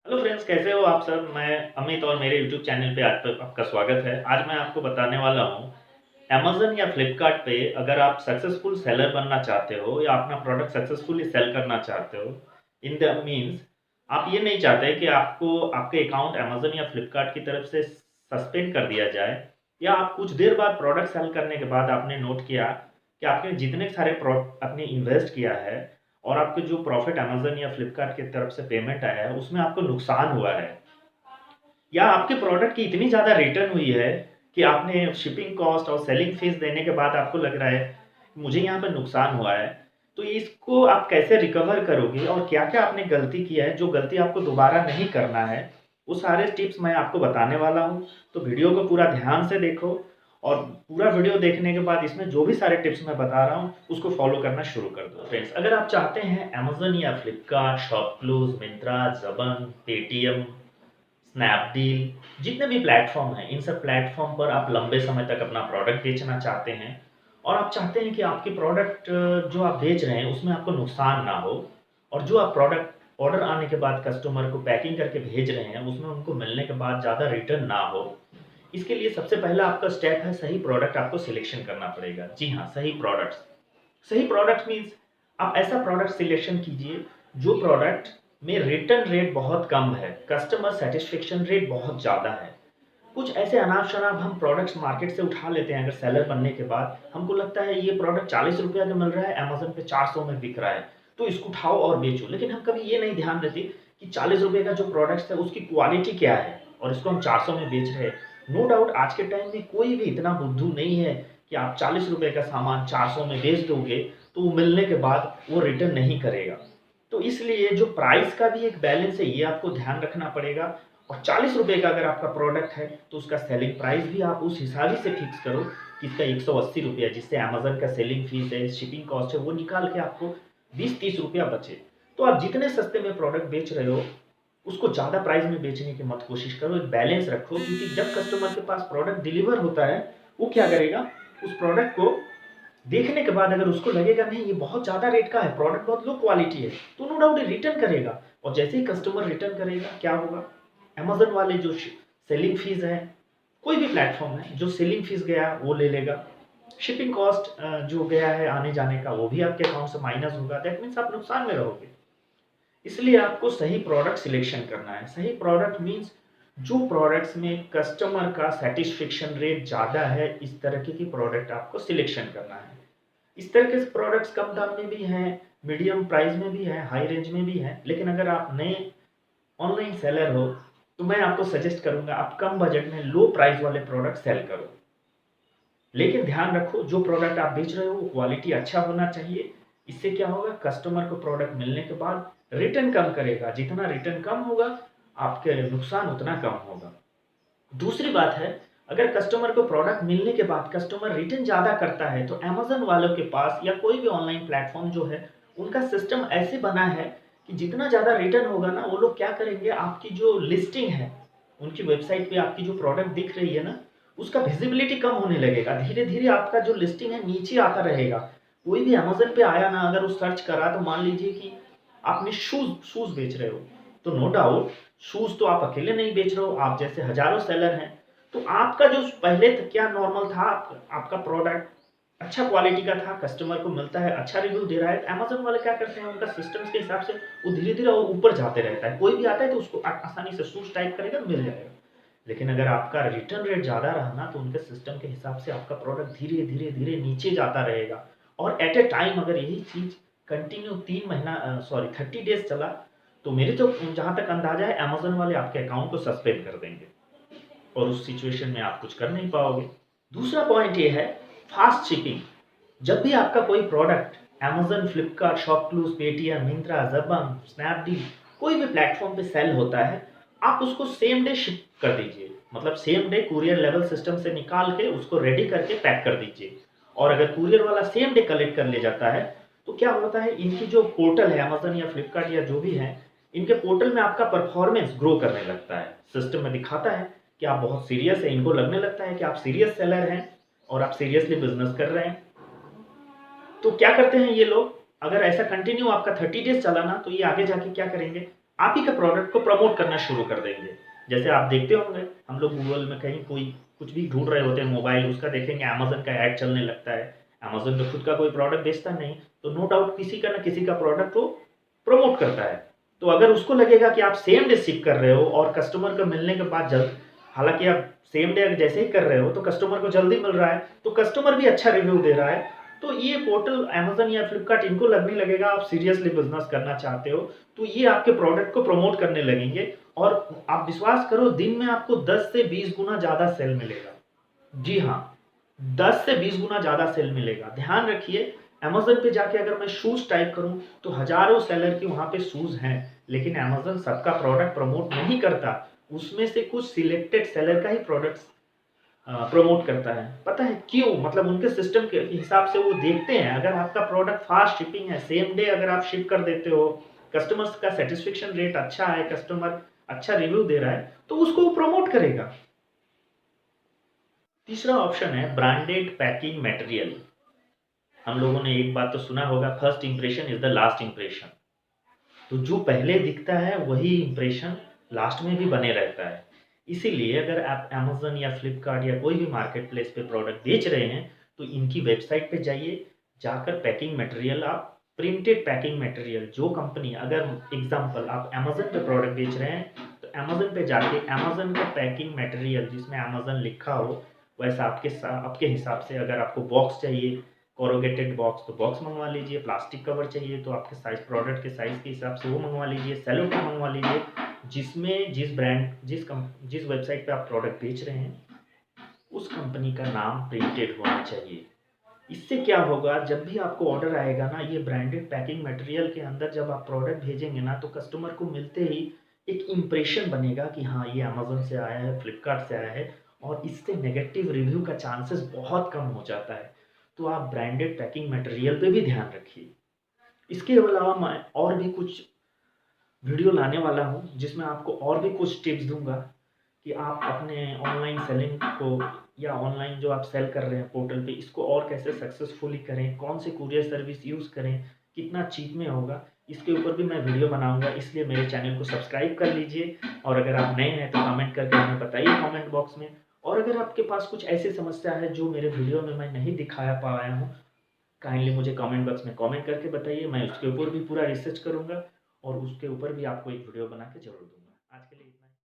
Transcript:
Hello friends, कैसे हो आप सब। मैं अमित और मेरे यूट्यूब चैनल पे आज तक आपका स्वागत है। आज मैं आपको बताने वाला हूँ अमेज़न या फ्लिपकार्ट पे अगर आप सक्सेसफुल सेलर बनना चाहते हो या अपना प्रोडक्ट सक्सेसफुली सेल करना चाहते हो। इन द मीन्स आप ये नहीं चाहते कि आपको आपके अकाउंट अमेज़न या फ्लिपकार्ट की तरफ से सस्पेंड कर दिया जाए, या आप कुछ देर बाद प्रोडक्ट सेल करने के बाद आपने नोट किया कि आपने जितने सारे आपने इन्वेस्ट किया है और आपके जो प्रॉफिट अमेज़न या फ्लिपकार्ट की तरफ से पेमेंट आया है उसमें आपको नुकसान हुआ है, या आपके प्रोडक्ट की इतनी ज़्यादा रिटर्न हुई है कि आपने शिपिंग कॉस्ट और सेलिंग फीस देने के बाद आपको लग रहा है मुझे यहाँ पर नुकसान हुआ है। तो इसको आप कैसे रिकवर करोगे और क्या-क्या आपने गलती किया है, जो गलती आपको दोबारा नहीं करना है, वो सारे टिप्स मैं आपको बताने वाला हूँ। तो वीडियो को पूरा ध्यान से देखो और पूरा वीडियो देखने के बाद इसमें जो भी सारे टिप्स मैं बता रहा हूँ उसको फॉलो करना शुरू कर दो। फ्रेंड्स, अगर आप चाहते हैं अमेज़न या Flipkart, ShopClues, Myntra, Jabong, Paytm, Snapdeal, जितने भी प्लेटफॉर्म हैं, इन सब प्लेटफॉर्म पर आप लंबे समय तक अपना प्रोडक्ट बेचना चाहते हैं और आप चाहते हैं कि आपके प्रोडक्ट जो आप बेच रहे हैं उसमें आपको नुकसान ना हो, और जो आप प्रोडक्ट ऑर्डर आने के बाद कस्टमर को पैकिंग करके भेज रहे हैं उसमें उनको मिलने के बाद ज़्यादा रिटर्न ना हो। इसके लिए सबसे पहला आपका स्टेप है सही प्रोडक्ट आपको सिलेक्शन करना पड़ेगा। जी हाँ, सही प्रोडक्ट्स। सही प्रोडक्ट मीन्स आप ऐसा प्रोडक्ट सिलेक्शन कीजिए जो प्रोडक्ट में रिटर्न रेट बहुत कम है, कस्टमर सेटिस्फेक्शन रेट बहुत ज़्यादा है। कुछ ऐसे अनाप-शनाप हम प्रोडक्ट्स मार्केट से उठा लेते हैं अगर सेलर बनने के बाद, हमको लगता है ये प्रोडक्ट ₹40 का मिल रहा है, अमेज़न पे 400 में बिक रहा है, तो इसको उठाओ और बेचो। लेकिन हम कभी ये नहीं ध्यान देते कि ₹40 का जो प्रोडक्ट्स है उसकी क्वालिटी क्या है और इसको हम 400 में बेच रहे हैं। नो डाउट आज के टाइम में कोई भी इतना बुद्धू नहीं है कि आप ₹40 का सामान 400 में बेच दोगे, तो वो मिलने के बाद वो रिटर्न नहीं करेगा। तो इसलिए जो प्राइस का भी एक बैलेंस है ये आपको ध्यान रखना पड़ेगा, और ₹40 का अगर आपका प्रोडक्ट है तो उसका सेलिंग प्राइस भी आप उस हिसाब ही से फिक्स करो कि इसका ₹180 जिससे अमेज़न का सेलिंग फीस है, शिपिंग कॉस्ट है, वो निकाल के आपको ₹20-30 बचे। तो आप जितने सस्ते में प्रोडक्ट बेच रहे हो उसको ज़्यादा प्राइस में बेचने की मत कोशिश करो, एक बैलेंस रखो, क्योंकि जब कस्टमर के पास प्रोडक्ट डिलीवर होता है वो क्या करेगा, उस प्रोडक्ट को देखने के बाद अगर उसको लगेगा नहीं ये बहुत ज़्यादा रेट का है, प्रोडक्ट बहुत लो क्वालिटी है, तो नो डाउट रिटर्न करेगा। और जैसे ही कस्टमर रिटर्न करेगा क्या होगा, अमेज़न वाले जो सेलिंग फीस है, कोई भी प्लेटफॉर्म है जो सेलिंग फीस गया वो ले लेगा, शिपिंग कॉस्ट जो गया है आने जाने का वो भी आपके अकाउंट से माइनस होगा। दैट मीन्स आप नुकसान में रहोगे। इसलिए आपको सही प्रोडक्ट सिलेक्शन करना है। सही प्रोडक्ट मीन्स जो प्रोडक्ट्स में कस्टमर का सेटिस्फेक्शन रेट ज़्यादा है, इस तरह की प्रोडक्ट आपको सिलेक्शन करना है। इस तरह के प्रोडक्ट्स कम दाम में भी हैं, मीडियम प्राइस में भी हैं, हाई रेंज में भी हैं। लेकिन अगर आप नए ऑनलाइन सेलर हो तो मैं आपको सजेस्ट करूंगा आप कम बजट में लो प्राइस वाले प्रोडक्ट सेल करो। लेकिन ध्यान रखो जो प्रोडक्ट आप बेच रहे हो वो क्वालिटी अच्छा होना चाहिए। इससे क्या होगा, कस्टमर को प्रोडक्ट मिलने के बाद रिटर्न कम करेगा, जितना रिटर्न कम होगा आपके नुकसान उतना कम होगा। दूसरी बात है, अगर कस्टमर को प्रोडक्ट मिलने के बाद कस्टमर रिटर्न ज़्यादा करता है तो अमेज़न वालों के पास या कोई भी ऑनलाइन प्लेटफॉर्म जो है उनका सिस्टम ऐसे बना है कि जितना ज़्यादा रिटर्न होगा ना वो लोग क्या करेंगे, आपकी जो लिस्टिंग है उनकी वेबसाइट पे आपकी जो प्रोडक्ट दिख रही है ना उसका विजिबिलिटी कम होने लगेगा, धीरे धीरे आपका जो लिस्टिंग है नीचे आता रहेगा। कोई भी अमेज़न पे आया ना अगर वो सर्च करा तो मान लीजिए कि आपने शूज़ शूज़ बेच रहे हो, तो नो डाउट शूज़ तो आप अकेले नहीं बेच रहे हो, आप जैसे हज़ारों सेलर हैं। तो आपका जो पहले क्या नॉर्मल था, आपका प्रोडक्ट अच्छा क्वालिटी का था, कस्टमर को मिलता है, अच्छा रिव्यू दे रहा है, तो अमेज़न वाले क्या करते हैं उनका सिस्टम्स के हिसाब से वो धीरे-धीरे और ऊपर जाते रहता है। कोई भी आता है तो उसको आसानी से शूज़ टाइप करेगा तो मिल जाएगा। लेकिन अगर आपका रिटर्न रेट ज़्यादा रहा ना तो उनके सिस्टम के हिसाब से आपका प्रोडक्ट धीरे-धीरे नीचे जाता रहेगा, और एट अ टाइम अगर यही चीज़ कंटिन्यू 3 महीना 30 डेज़ चला तो मेरे तो जहाँ तक अंदाज़ा है अमेज़न वाले आपके अकाउंट को सस्पेंड कर देंगे और उस सिचुएशन में आप कुछ कर नहीं पाओगे। दूसरा पॉइंट ये है फास्ट शिपिंग। जब भी आपका कोई product Amazon, Flipkart, ShopClues, Paytm, Myntra, Jabong, Snapdeal कोई भी प्लेटफ़ॉर्म पे सेल होता है, आप उसको सेम डे शिप कर दीजिए। मतलब same day courier level system से निकाल के उसको रेडी करके पैक कर दीजिए। और अगर कूरियर वाला सेम डे कलेक्ट कर ले जाता है, तो क्या होता है इनकी जो पोर्टल है अमेज़न या फ्लिपकार्ट या जो भी है, इनके पोर्टल में आपका परफॉर्मेंस ग्रो करने लगता है। सिस्टम में दिखाता है कि आप बहुत सीरियस हैं, इनको लगने लगता है कि आप सीरियस सेलर हैं और आप सीरियसली बिज़नेस कर रहे हैं। तो क्या करते हैं ये लोग, अगर ऐसा कंटिन्यू आपका 30 डेज़ चला ना तो ये आगे जाके क्या करेंगे, आप ही के प्रोडक्ट को प्रमोट करना शुरू कर देंगे। जैसे आप देखते होंगे, हम लोग गूगल में कहीं कोई कुछ भी ढूंढ रहे होते हैं मोबाइल, उसका देखेंगे अमेजन का ऐड चलने लगता है। अमेजन तो खुद का कोई प्रोडक्ट बेचता नहीं, तो नो डाउट किसी का ना किसी का प्रोडक्ट वो प्रमोट करता है। तो अगर उसको लगेगा कि आप सेम डे शिप कर रहे हो और कस्टमर को मिलने के बाद जल्द, हालांकि आप सेम डे जैसे ही कर रहे हो तो कस्टमर को जल्दी मिल रहा है, तो कस्टमर भी अच्छा रिव्यू दे रहा है, तो ये पोर्टल अमेजन या फ्लिपकार्ट इनको लगने लगेगा आप सीरियसली बिजनेस करना चाहते हो, तो ये आपके प्रोडक्ट को प्रमोट करने लगेंगे। और आप विश्वास करो, दिन में आपको 10 से 20 गुना ज्यादा सेल मिलेगा। जी हाँ, 10 से 20 गुना ज्यादा सेल मिलेगा। ध्यान रखिए, अमेजन पे जाके अगर मैं शूज टाइप करूं तो हजारों सेलर की वहां पे शूज हैं, लेकिन अमेजन सबका प्रोडक्ट प्रमोट नहीं करता, उसमें से कुछ सिलेक्टेड सेलर का ही प्रोडक्ट प्रमोट करता है। पता है क्यों? मतलब उनके सिस्टम के हिसाब से वो देखते हैं, अगर आपका प्रोडक्ट फास्ट शिपिंग है, सेम डे अगर आप शिप कर देते हो, कस्टमर्स का सेटिस्फेक्शन रेट अच्छा है, कस्टमर अच्छा रिव्यू दे रहा है, तो उसको वो प्रमोट करेगा। तीसरा ऑप्शन है ब्रांडेड पैकिंग मटेरियल। हम लोगों ने एक बात तो सुना होगा, first impression is the last impression. तो जो पहले दिखता है वही इंप्रेशन लास्ट में भी बने रहता है। इसीलिए अगर आप अमेजन या फ्लिपकार्ट या कोई भी मार्केट प्लेस पे प्रोडक्ट बेच रहे हैं, तो इनकी वेबसाइट पे जाइए, जाकर पैकिंग मटेरियल आप प्रिंटेड पैकिंग मटेरियल, जो कंपनी, अगर एग्जांपल आप अमेजन पे प्रोडक्ट बेच रहे हैं तो अमेजन पे जाके अमेजन का पैकिंग मटेरियल जिसमें अमेजन लिखा हो, वैसा आपके हिसाब से, अगर आपको बॉक्स चाहिए कोरोगेटेड बॉक्स तो बॉक्स मंगवा लीजिए, प्लास्टिक कवर चाहिए तो आपके साइज, प्रोडक्ट के साइज के हिसाब से वो मंगवा लीजिए, सेलो टेप मंगवा लीजिए, जिसमें जिस ब्रांड जिस वेबसाइट पे आप प्रोडक्ट बेच रहे हैं उस कंपनी का नाम प्रिंटेड होना चाहिए। इससे क्या होगा, जब भी आपको ऑर्डर आएगा ना, ये ब्रांडेड पैकिंग मटेरियल के अंदर जब आप प्रोडक्ट भेजेंगे ना, तो कस्टमर को मिलते ही एक इम्प्रेशन बनेगा कि हाँ ये अमेजोन से आया है, फ्लिपकार्ट से आया है, और इससे नेगेटिव रिव्यू का चांसेस बहुत कम हो जाता है। तो आप ब्रांडेड पैकिंग मटेरियल पे भी ध्यान रखिए। इसके अलावा मैं और भी कुछ वीडियो लाने वाला हूँ जिसमें आपको और भी कुछ टिप्स दूंगा कि आप अपने ऑनलाइन सेलिंग को, या ऑनलाइन जो आप सेल कर रहे हैं पोर्टल पे, इसको और कैसे सक्सेसफुली करें, कौन से कुरियर सर्विस यूज़ करें, कितना चीप में होगा, इसके ऊपर भी मैं वीडियो बनाऊंगा। इसलिए मेरे चैनल को सब्सक्राइब कर लीजिए, और अगर आप नए हैं तो कमेंट करके हमें बताइए कमेंट बॉक्स में। और अगर आपके पास कुछ ऐसी समस्या है जो मेरे वीडियो में मैं नहीं दिखाया पाया हूँ, काइंडली मुझे कमेंट बॉक्स में कमेंट करके बताइए, मैं उसके ऊपर भी पूरा रिसर्च करूंगा और उसके ऊपर भी आपको एक वीडियो बना के जरूर दूंगा।